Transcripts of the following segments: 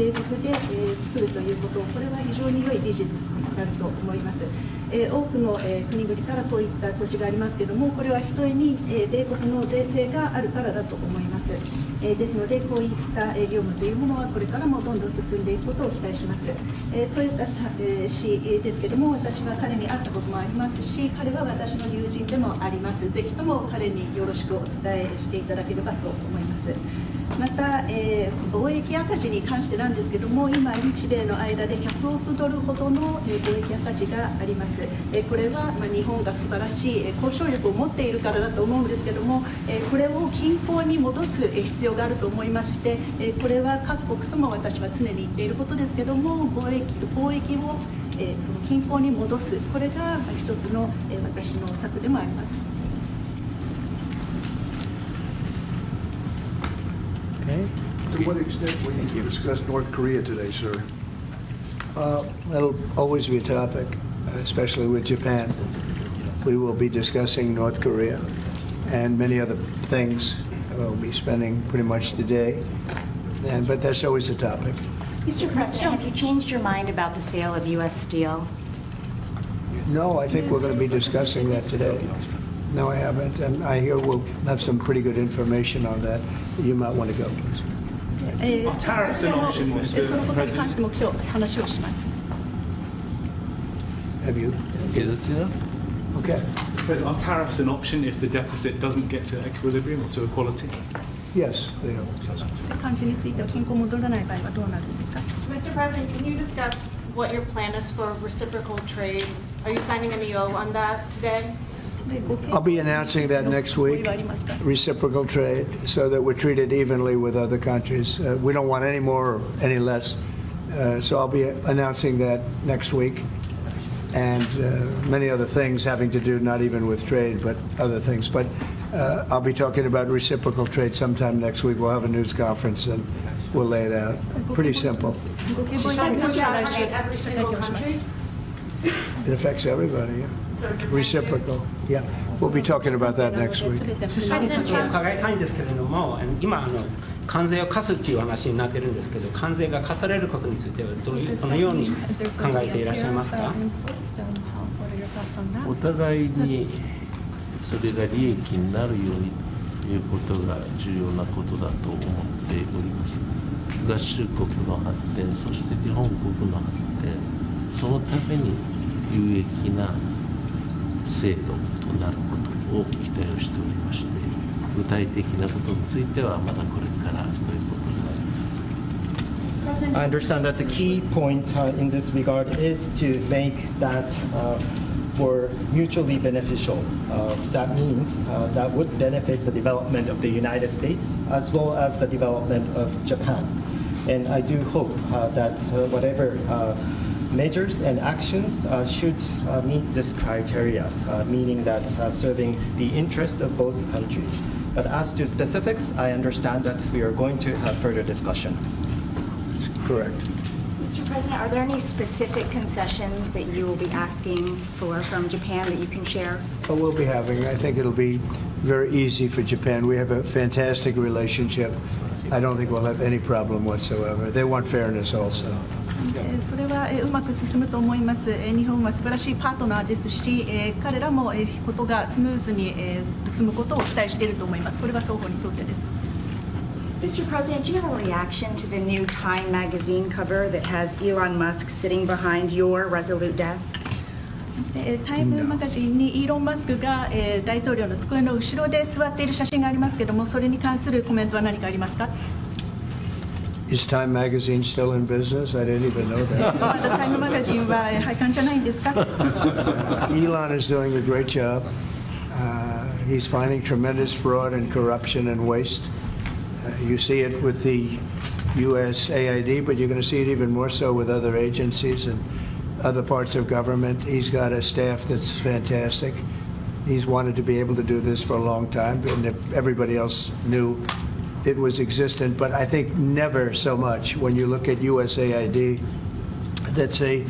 米国で作るということ、これは非常に良いビジネスになると思います。多くの国々からこういった投資がありますけれども、これはひとえに米国の税制があるからだと思います。ですので、こういった業務というものはこれからもどんどん進んでいくことを期待します。トヨタ氏ですけれども、私は彼に会ったこともありますし、彼は私の友人でもあります。ぜひとも彼によろしくお伝えしていただければと思います。また、貿易赤字に関してなんですけれども、今、日米の間で100億ドルほどの貿易赤字があります。これは日本が素晴らしい交渉力を持っているからだと思うんですけれども、これを均衡に戻す必要があると思いまして、これは各国とも私は常に言っていることですけれども、貿易をその均衡に戻す、これが一つの私の策でもあります。To what extent will you discuss North Korea today, sir? It'll always be a topic, especially with Japan. We will be discussing North Korea and many other things. We'll be spending pretty much the day, but that's always a topic. Mr. President, have you changed your mind about the sale of U.S. steel? No, I think we're going to be discussing that today. No, I haven't, and I hear we'll have some pretty good information on that. You might want to go. Tariffs an option, Mr. そのことに関して President. も今日話をします。Have you? Okay, that's enough. Okay. President, are tariffs an option if the deficit doesn't get to equilibrium or to equality? Yes, they are. 関税については均衡戻らない場合はどうなるんですか。 Mr. President, can you discuss what your plan is for reciprocal trade? Are you signing an EO on that today? I'll be announcing that next week, reciprocal trade, so that we're treated evenly with other countries. We don't want any more or any less. So I'll be announcing that next week. And many other things having to do not even with trade, but other things. But I'll be talking about reciprocal trade sometime next week. We'll have a news conference and we'll lay it out. Pretty simple. ご希望いただきましたら来週 Every 会 single 見をします country? It affects everybody. Yeah. Reciprocal. Yeah. We'll be talking about that next week. 全てのちょっと伺いたいんですけれども、今関税を課すっていう話になってるんですけど、関税が課されることについてはどのように考えていらっしゃいますか？お互いにそれが利益になるようにということが重要なことだと思っております。合衆国の発展、そして日本国の発展、そのために有益な制度となることを期待をしておりまして、具体的なことについてはまだこれからということになります。I understand that the key point in this regard is to make that for mutually beneficial. That means that would benefit the development of the United States as well as the development of Japan. And I do hope that whatever measures and actions should meet this criteria, meaning that serving the interest of both countries. But as to specifics, I understand that we are going to have further discussion. Correct. Mr. President, are there any specific concessions that you will be asking for from Japan that you can share? But we'll be having, I think it'll be very easy for Japan. We have a fantastic relationship. I don't think we'll have any problem whatsoever. They want fairness also. それはうまく進むと思います。日本は素晴らしいパートナーですし、彼らもことがスムーズに進むことを期待していると思います。これは双方にとってです。Mr. President, do you have a reaction to the new Time magazine cover that has Elon Musk sitting behind your Resolute desk? タイムマガジンにイーロン・マスクが大統領の机の後ろで座っている写真がありますけれども、それに関するコメントは何かありますか？ Is Time Magazine still in business? I didn't even know that. まだタイムマガジンは廃刊じゃないんですか？ Elon is doing a great job. He's finding tremendous fraud and corruption and waste. You see it with the USAID, but you're going to see it even more so with other agencies and other parts of government. He's got a staff that's fantastic. He's wanted to be able to do this for a long time, and everybody else knew it was existent, but I think never so much when you look at USAID. That's a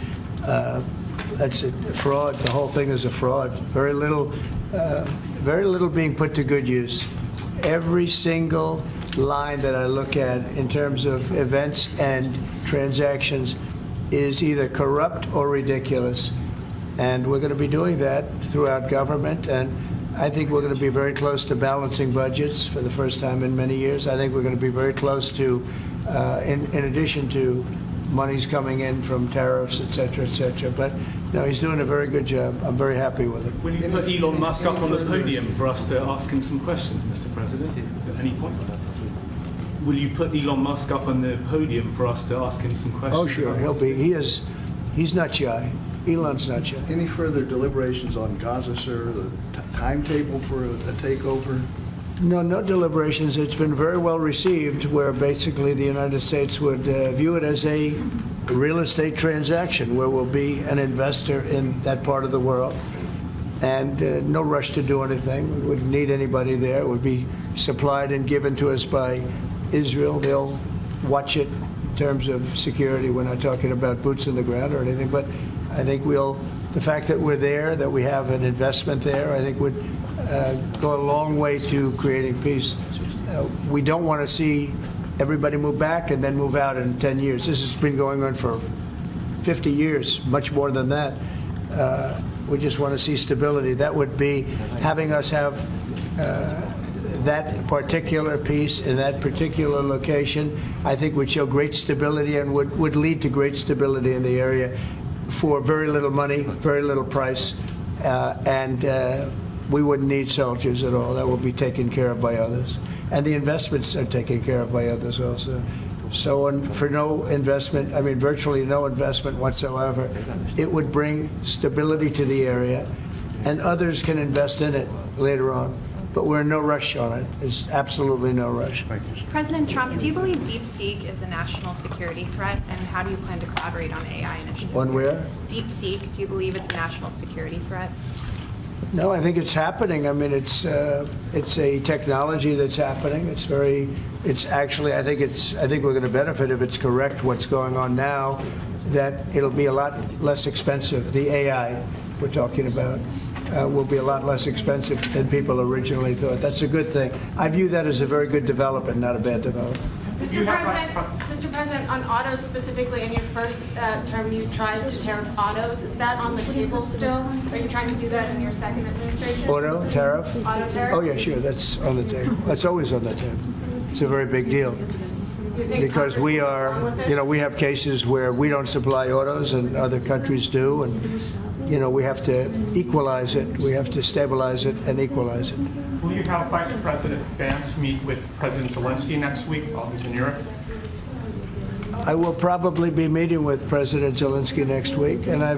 fraud. The whole thing is a fraud. Very little being put to good use. Every single line that I look at in terms of events and transactions is either corrupt or ridiculous. And we're going to be doing that throughout government. And I think we're going to be very close to balancing budgets for the first time in many years. I think we're going to be very close to, in addition to monies coming in from tariffs, et cetera, but no, he's doing a very good job. I'm very happy with it. Will you put Elon Musk up on the podium for us to ask him some questions, Mr. President, at any point? Will you put Elon Musk up on the podium for us to ask him some questions? Oh, sure, he'll be. He's not shy. Elon's not shy. Any further deliberations on Gaza, sir? The timetable for a takeover? No deliberations. It's been very well received, where basically the United States would view it as a real estate transaction, where we'll be an investor in that part of the world. And no rush to do anything. We wouldn't need anybody there. It would be supplied and given to us by Israel. They'll watch it in terms of security. We're not talking about boots in the ground or anything, but I think the fact that we're there, that we have an investment there, I think would go a long way to creating peace. We don't want to see everybody move back and then move out in 10 years. This has been going on for 50 years, much more than that. We just want to see stability. That would be having us have that particular piece in that particular location, I think would show great stability and would lead to great stability in the area for very little money, very little price, and we wouldn't need soldiers at all. That will be taken care of by others. And the investments are taken care of by others also. So for no investment, I mean virtually no investment whatsoever, it would bring stability to the area, and others can invest in it later on. But we're in no rush on it. There's absolutely no rush. President Trump, do you believe DeepSeek is a national security threat, and how do you plan to collaborate on AI initiatives? On where? DeepSeek, do you believe it's a national security threat? No, I think it's happening. I mean, it's a technology that's happening. It's actually, I think we're going to benefit if it's correct what's going on now, that it'll be a lot less expensive. The AI we're talking about will be a lot less expensive than people originally thought. That's a good thing. I view that as a very good development, not a bad development. Mr. President, on autos specifically, in your first term, you tried to tariff autos. Is that on the table still? Are you trying to do that in your second administration? Auto tariff? Auto tariff? Oh, yeah, sure. That's on the table. That's always on the table. It's a very big deal. Because we have cases where we don't supply autos and other countries do, and we have to equalize it. We have to stabilize it and equalize it. Will you have Vice President Vance meet with President Zelensky next week while he's in Europe? I will probably be meeting with President Zelensky next week, and I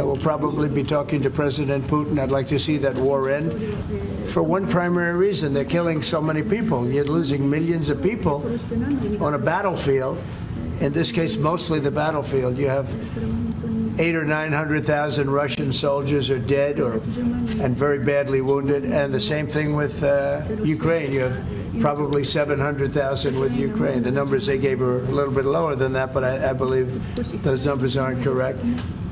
will probably be talking to President Putin. I'd like to see that war end for one primary reason. They're killing so many people. You're losing millions of people on a battlefield. In this case, mostly the battlefield. You have 800,000 or 900,000 Russian soldiers are dead and very badly wounded, and the same thing with Ukraine. You have probably 700,000 with Ukraine. The numbers they gave are a little bit lower than that, but I believe those numbers aren't correct.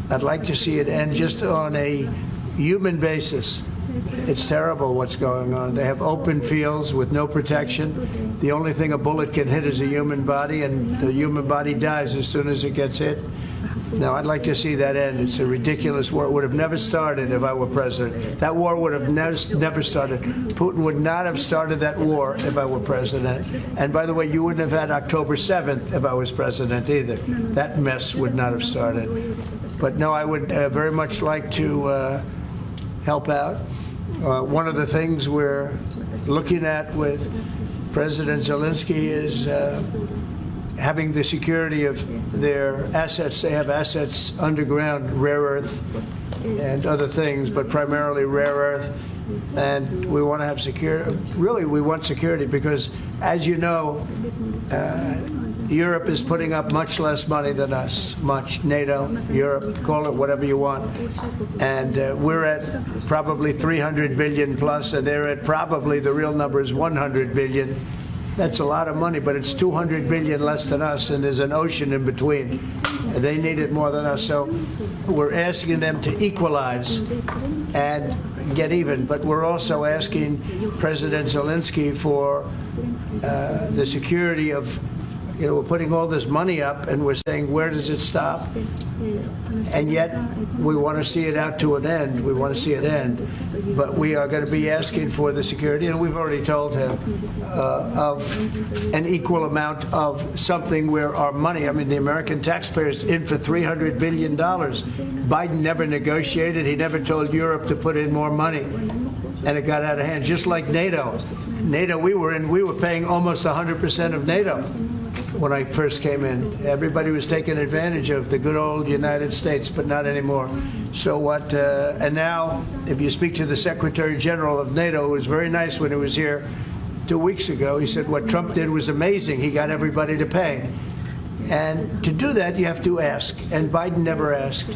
I'd like to see it end just on a human basis. It's terrible what's going on. They have open fields with no protection. The only thing a bullet can hit is a human body, and the human body dies as soon as it gets hit. Now, I'd like to see that end. It's a ridiculous war. It would have never started if I were president. That war would have never started. Putin would not have started that war if I were president. And by the way, you wouldn't have had October 7th if I was president either. That mess would not have started. But no, I would very much like to help out. One of the things we're looking at with President Zelensky is having the security of their assets. They have assets underground, rare earth and other things, but primarily rare earth. And we want to have security. Really, we want security because, as you know, Europe is putting up much less money than us. NATO, Europe, call it whatever you want. And we're at probably 300 billion plus, and they're at probably, the real number is 100 billion. That's a lot of money, but it's 200 billion less than us, and there's an ocean in between. And they need it more than us. So we're asking them to equalize. And get even, but we're also asking President Zelensky for the security of, we're putting all this money up and we're saying, where does it stop? And yet, we want to see it out to an end. We want to see it end. But we are going to be asking for the security, and we've already told him, of an equal amount of something where our money, I mean, the American taxpayers in for $300 billion. Biden never negotiated. He never told Europe to put in more money. And it got out of hand, just like NATO. NATO we were paying almost 100% of NATO. When I first came in, everybody was taking advantage of the good old United States, but not anymore. So what, and now, if you speak to the Secretary General of NATO, who was very nice when he was here 2 weeks ago, he said what Trump did was amazing. He got everybody to pay. And to do that, you have to ask, and Biden never asked.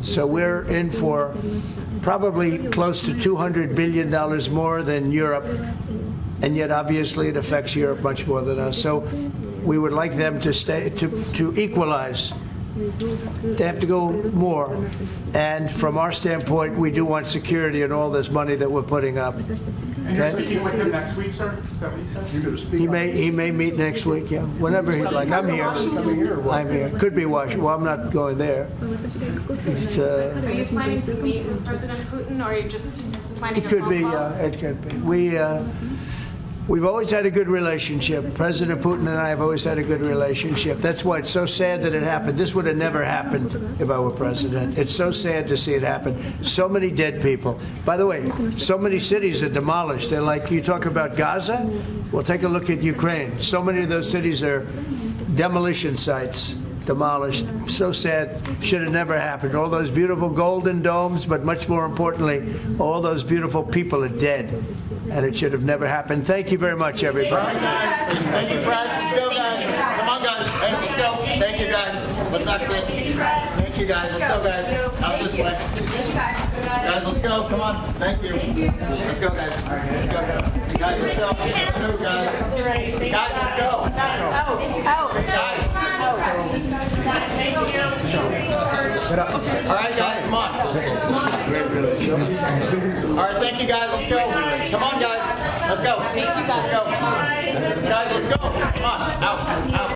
So we're in for probably close to $200 billion more than Europe, and yet obviously it affects Europe much more than us. So we would like them to stay, to equalize. They have to go more. And from our standpoint, we do want security and all this money that we're putting up. And you're speaking with him next week, sir? Is that what you said? You're going to speak. He may meet next week, yeah. Whenever he'd like. I'm here. I'm here. Could be Washington. Well, I'm not going there. Are you planning to meet with President Putin, or are you just planning It a could phone be, call? it could be. We've always had a good relationship. President Putin and I have always had a good relationship. That's why it's so sad that it happened. This would have never happened if I were president. It's so sad to see it happen. So many dead people. By the way, so many cities are demolished. They're like, you talk about Gaza? Well, take a look at Ukraine. So many of those cities are demolition sites. Demolished. So sad. Should have never happened. All those beautiful golden domes, but much more importantly, all those beautiful people are dead. And it should have never happened. Thank you very much, everybody. Thank you, Brad. Let's go, guys. Come on, guys. Hey, let's go. Thank you, guys. Let's exit. Thank you, guys. Let's go, guys. Out this way. Guys, let's go. Come on. Thank you. Let's go, guys. Let's go. Guys, let's go. Let's move, guys. Guys, let's go. Guys. All right, guys, come on. All right, thank you, guys. Let's go. Come on, guys. Let's go. Let's go. Guys, let's go. Come on. Out.